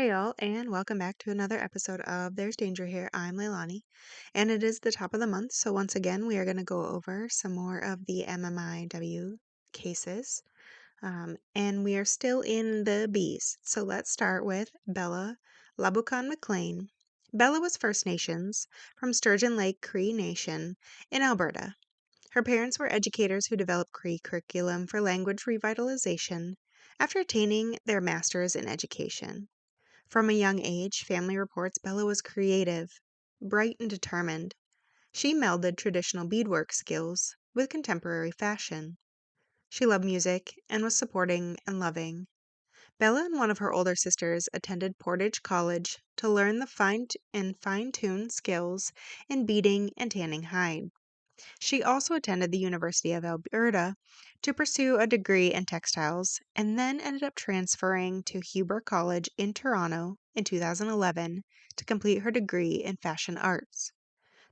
Hi, all, and welcome back to another episode of There's Danger Here. I'm Leilani, and it is the top of the month, so once again, we are going to go over some more of the MMIW cases, and we are still in the B's. So let's start with Bella Labukan McLean. Bella was First Nations from Sturgeon Lake Cree Nation in Alberta. Her parents were educators who developed Cree curriculum for language revitalization after attaining their master's in education. From a young age, family reports Bella was creative, bright, and determined. She melded traditional beadwork skills with contemporary fashion. She loved music and was supporting and loving. Bella and one of her older sisters attended Portage College to learn the fine-tuned skills in beading and tanning hide. She also attended the University of Alberta to pursue a degree in textiles and then ended up transferring to Huber College in Toronto in 2011 to complete her degree in fashion arts.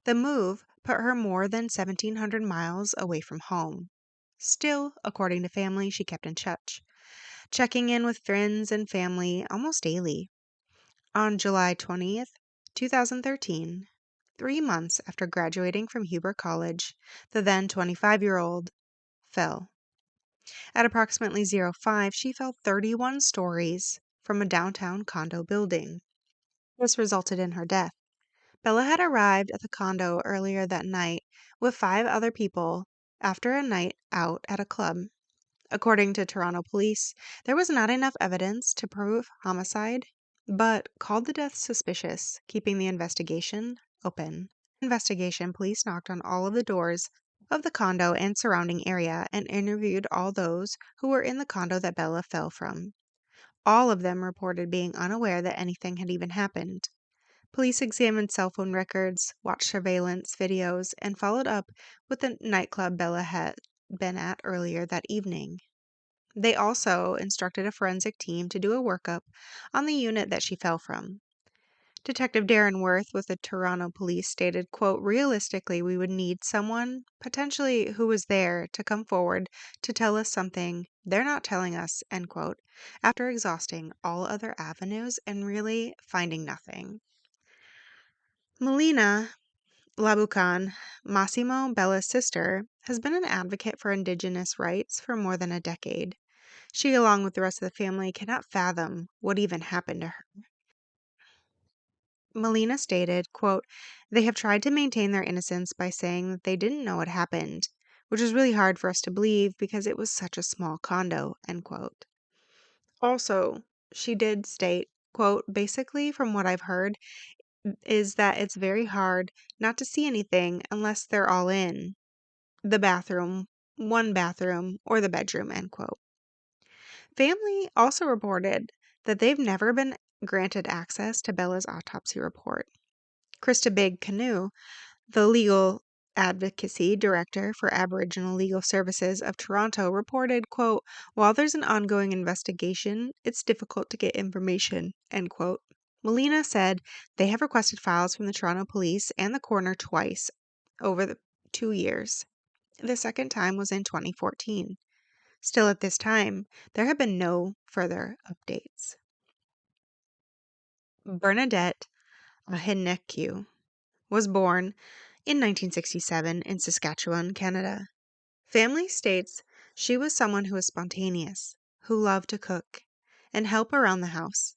The move put her more than 1,700 miles away from home. Still, according to family, she kept in touch, checking in with friends and family almost daily. On July 20th, 2013, 3 months after graduating from Huber College, the then 25-year-old fell. At approximately 05, she fell 31 stories from a downtown condo building. This resulted in her death. Bella had arrived at the condo earlier that night with 5 other people after a night out at a club. According to Toronto police, there was not enough evidence to prove homicide, but called the death suspicious, keeping the investigation open. Police knocked on all of the doors of the condo and surrounding area and interviewed all those who were in the condo that Bella fell from. All of them reported being unaware that anything had even happened. Police examined cell phone records, watched surveillance videos, and followed up with the nightclub Bella had been at earlier that evening. They also instructed a forensic team to do a workup on the unit that she fell from. Detective Darren Worth with the Toronto Police stated, quote, "Realistically, we would need someone, potentially who was there, to come forward to tell us something they're not telling us," end quote, after exhausting all other avenues and really finding nothing. Melina Labukan, Massimo Bella's sister, has been an advocate for Indigenous rights for more than a decade. She, along with the rest of the family, cannot fathom what even happened to her. Melina stated, quote, "They have tried to maintain their innocence by saying that they didn't know what happened, which is really hard for us to believe because it was such a small condo," end quote. Also, she did state, quote, "Basically, from what I've heard, is that it's very hard not to see anything unless they're all in the bathroom, one bathroom, or the bedroom," end quote. Family also reported that they've never been granted access to Bella's autopsy report. Krista Big Canoe, the legal advocacy director for Aboriginal Legal Services of Toronto, reported, quote, "While there's an ongoing investigation, it's difficult to get information," end quote. Melina said they have requested files from the Toronto Police and the coroner twice over the 2 years. The second time was in 2014. Still, at this time, there have been no further updates. Bernadette Ahinecu was born in 1967 in Saskatchewan, Canada. Family states she was someone who was spontaneous, who loved to cook, and help around the house.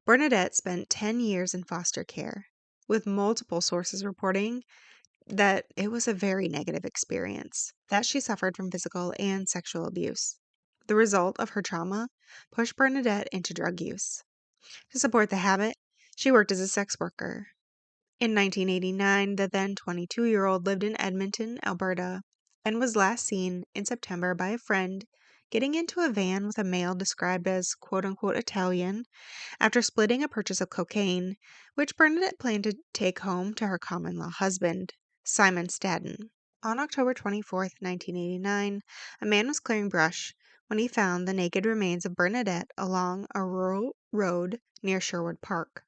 Bernadette spent 10 years in foster care, with multiple sources reporting that it was a very negative experience, that she suffered from physical and sexual abuse. The result of her trauma pushed Bernadette into drug use. To support the habit, she worked as a sex worker. In 1989, the then 22-year-old lived in Edmonton, Alberta, and was last seen in September by a friend getting into a van with a male described as quote-unquote Italian after splitting a purchase of cocaine, which Bernadette planned to take home to her common-law husband, Simon Stadden. On October 24th, 1989, a man was clearing brush when he found the naked remains of Bernadette along a rural road near Sherwood Park.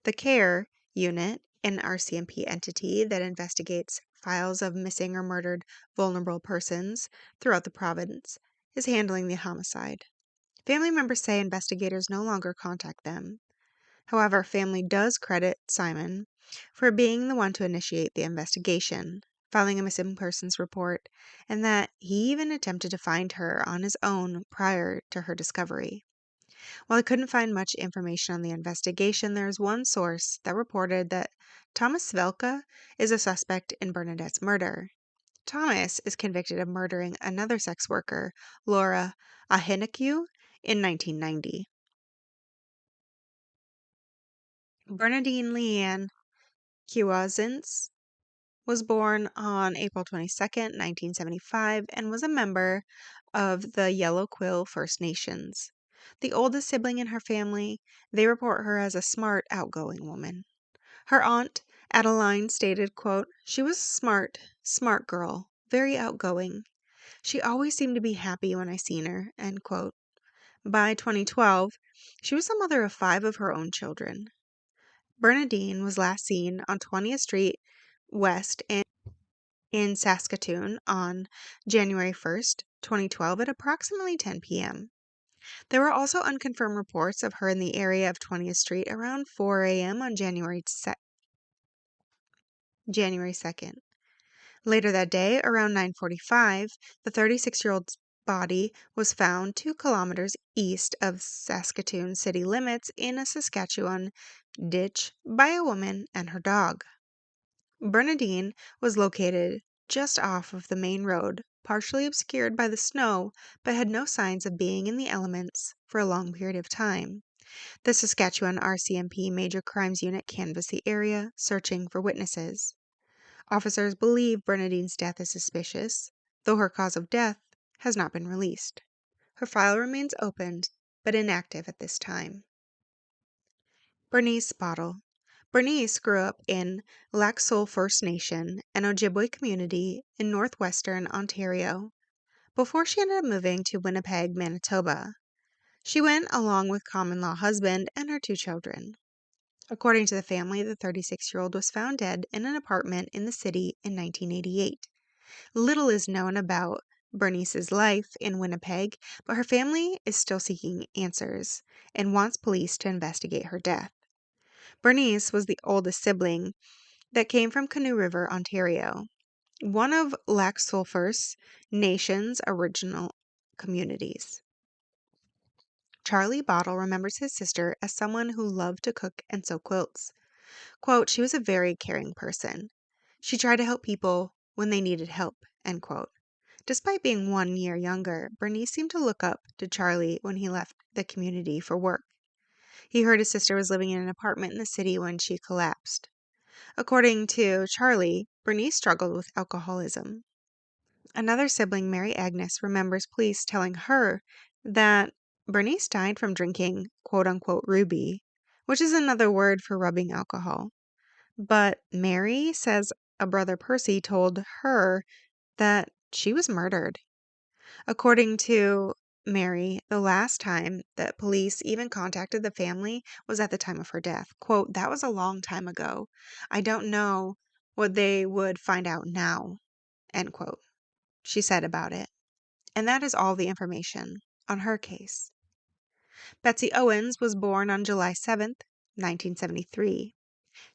The CARE unit, an RCMP entity that investigates files of missing or murdered vulnerable persons throughout the province, is handling the homicide. Family members say investigators no longer contact them. However, family does credit Simon for being the one to initiate the investigation, filing a missing persons report, and that he even attempted to find her on his own prior to her discovery. While I couldn't find much information on the investigation, there is one source that reported that Thomas Svelka is a suspect in Bernadette's murder. Thomas is convicted of murdering another sex worker, Laura Ahinakyu, in 1990. Bernadine Leanne Kiwazins was born on April 22nd, 1975, and was a member of the Yellow Quill First Nations. The oldest sibling in her family, they report her as a smart, outgoing woman. Her aunt, Adeline, stated, quote, "She was a smart girl, very outgoing. She always seemed to be happy when I seen her," end quote. By 2012, she was the mother of 5 of her own children. Bernadine was last seen on 20th Street West in Saskatoon on January 1st, 2012 at approximately 10 p.m. There were also unconfirmed reports of her in the area of 20th Street around 4 a.m. on January 2nd. Later that day, around 9:45, the 36-year-old's body was found 2 kilometers east of Saskatoon city limits in a Saskatchewan ditch by a woman and her dog. Bernadine was located just off of the main road, partially obscured by the snow, but had no signs of being in the elements for a long period of time. The Saskatchewan RCMP Major Crimes Unit canvassed the area, searching for witnesses. Officers believe Bernadine's death is suspicious, though her cause of death has not been released. Her file remains open, but inactive at this time. Bernice Bottle. Bernice grew up in Lac Seul First Nation, an Ojibwe community in northwestern Ontario, before she ended up moving to Winnipeg, Manitoba. She went along with common-law husband and her 2 children. According to the family, the 36-year-old was found dead in an apartment in the city in 1988. Little is known about Bernice's life in Winnipeg, but her family is still seeking answers and wants police to investigate her death. Bernice was the oldest sibling that came from Canoe River, Ontario, one of Lac Seul First Nation's original communities. Charlie Bottle remembers his sister as someone who loved to cook and sew quilts. Quote, "She was a very caring person. She tried to help people when they needed help," end quote. Despite being 1 year younger, Bernice seemed to look up to Charlie when he left the community for work. He heard his sister was living in an apartment in the city when she collapsed. According to Charlie, Bernice struggled with alcoholism. Another sibling, Mary Agnes, remembers police telling her that Bernice died from drinking quote-unquote ruby, which is another word for rubbing alcohol. But Mary says a brother Percy told her that she was murdered. According to Mary, the last time that police even contacted the family was at the time of her death. Quote, "That was a long time ago. I don't know what they would find out now," end quote, she said about it. And that is all the information on her case. Betsy Owens was born on July 7th, 1973.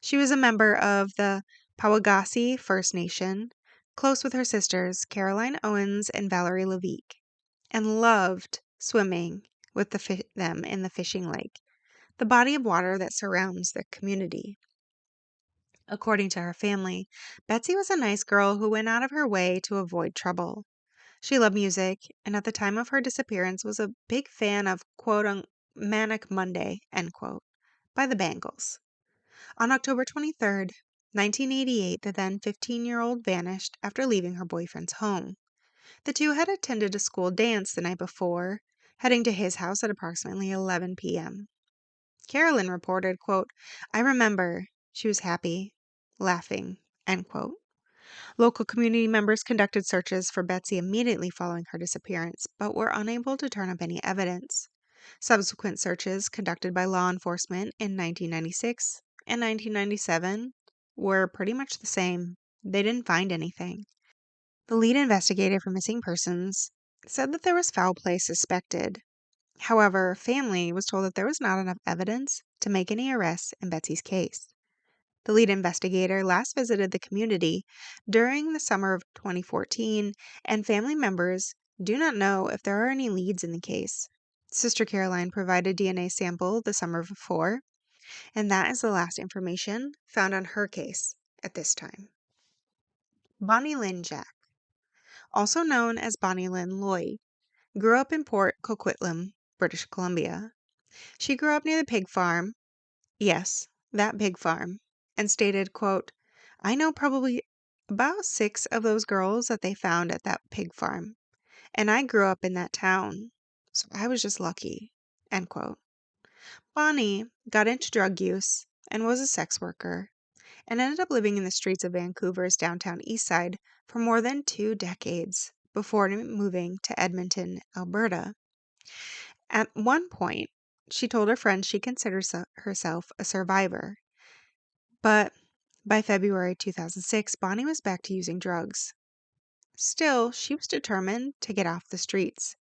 She was a member of the Powagasi First Nation, close with her sisters Caroline Owens and Valerie Levique, and loved swimming with them in the fishing lake, the body of water that surrounds the community. According to her family, Betsy was a nice girl who went out of her way to avoid trouble. She loved music, and at the time of her disappearance was a big fan of quote Manic Monday, end quote, by the Bangles. On October 23rd, 1988, the then 15-year-old vanished after leaving her boyfriend's home. The two had attended a school dance the night before, heading to his house at approximately 11 p.m. Carolyn reported, quote, "I remember she was happy, laughing," end quote. Local community members conducted searches for Betsy immediately following her disappearance, but were unable to turn up any evidence. Subsequent searches conducted by law enforcement in 1996 and 1997 were pretty much the same. They didn't find anything. The lead investigator for missing persons said that there was foul play suspected. However, family was told that there was not enough evidence to make any arrests in Betsy's case. The lead investigator last visited the community during the summer of 2014, and family members do not know if there are any leads in the case. Sister Caroline provided DNA sample the summer before, and that is the last information found on her case at this time. Bonnie Lynn Jack, also known as Bonnie Lynn Lloyd, grew up in Port Coquitlam, British Columbia. She grew up near the pig farm, yes, that pig farm, and stated, quote, "I know probably about 6 of those girls that they found at that pig farm, and I grew up in that town, so I was just lucky," end quote. Bonnie got into drug use and was a sex worker, and ended up living in the streets of Vancouver's downtown east side for more than 2 decades before moving to Edmonton, Alberta. At one point, she told her friends she considers herself a survivor, but by February 2006, Bonnie was back to using drugs. Still, she was determined to get off the streets.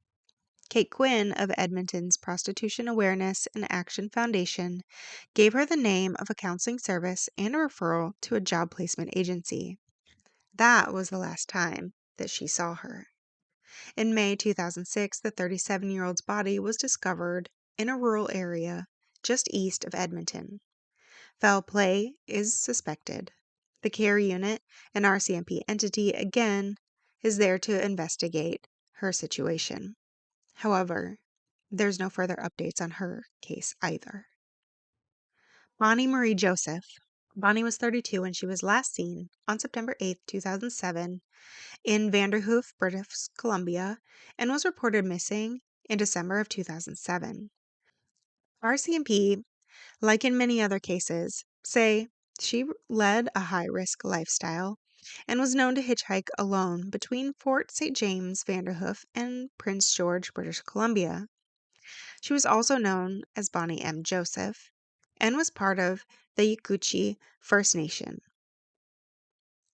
Kate Quinn of Edmonton's Prostitution Awareness and Action Foundation gave her the name of a counseling service and a referral to a job placement agency. That was the last time that she saw her. In May 2006, the 37-year-old's body was discovered in a rural area just east of Edmonton. Foul play is suspected. The care unit, an RCMP entity, again is there to investigate her situation. However, there's no further updates on her case either. Bonnie Marie Joseph. Bonnie was 32 when she was last seen on September 8, 2007, in Vanderhoof, British Columbia, and was reported missing in December of 2007. RCMP, like in many other cases, say she led a high-risk lifestyle and was known to hitchhike alone between Fort St. James, Vanderhoof, and Prince George, British Columbia. She was also known as Bonnie M. Joseph and was part of the Yukutche First Nation.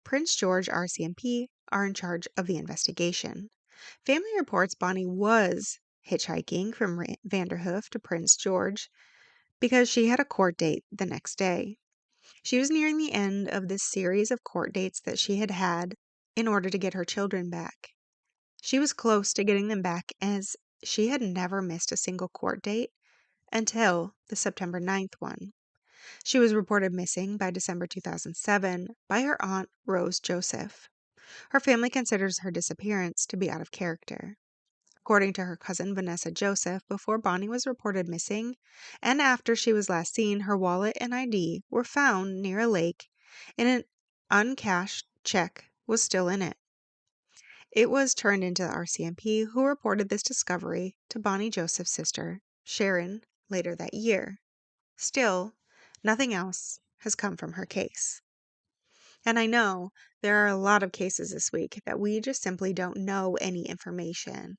Prince George RCMP are in charge of the investigation. Family reports Bonnie was hitchhiking from Vanderhoof to Prince George because she had a court date the next day. She was nearing the end of this series of court dates that she had had in order to get her children back. She was close to getting them back as she had never missed a single court date until the September 9th one. She was reported missing by December 2007 by her aunt, Rose Joseph. Her family considers her disappearance to be out of character. According to her cousin Vanessa Joseph, before Bonnie was reported missing, and after she was last seen, her wallet and ID were found near a lake, and an uncashed check was still in it. It was turned into the RCMP, who reported this discovery to Bonnie Joseph's sister, Sharon, later that year. Still, nothing else has come from her case. And I know there are a lot of cases this week that we just simply don't know any information.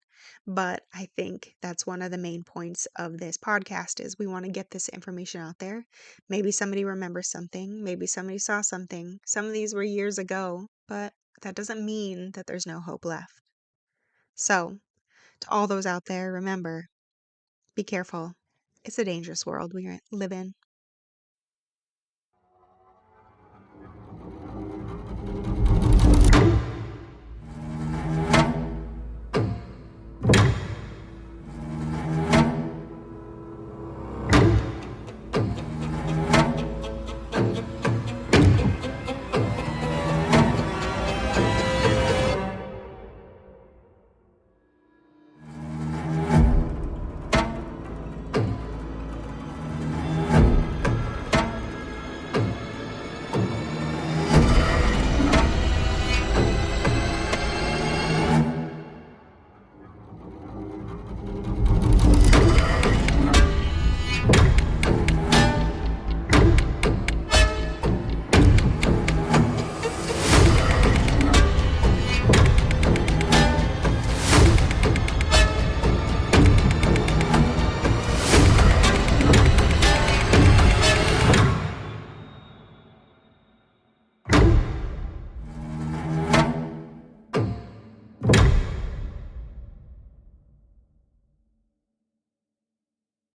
But I think that's one of the main points of this podcast is we want to get this information out there. Maybe somebody remembers something. Maybe somebody saw something. Some of these were years ago, but that doesn't mean that there's no hope left. So, to all those out there, remember, be careful. It's a dangerous world we live in.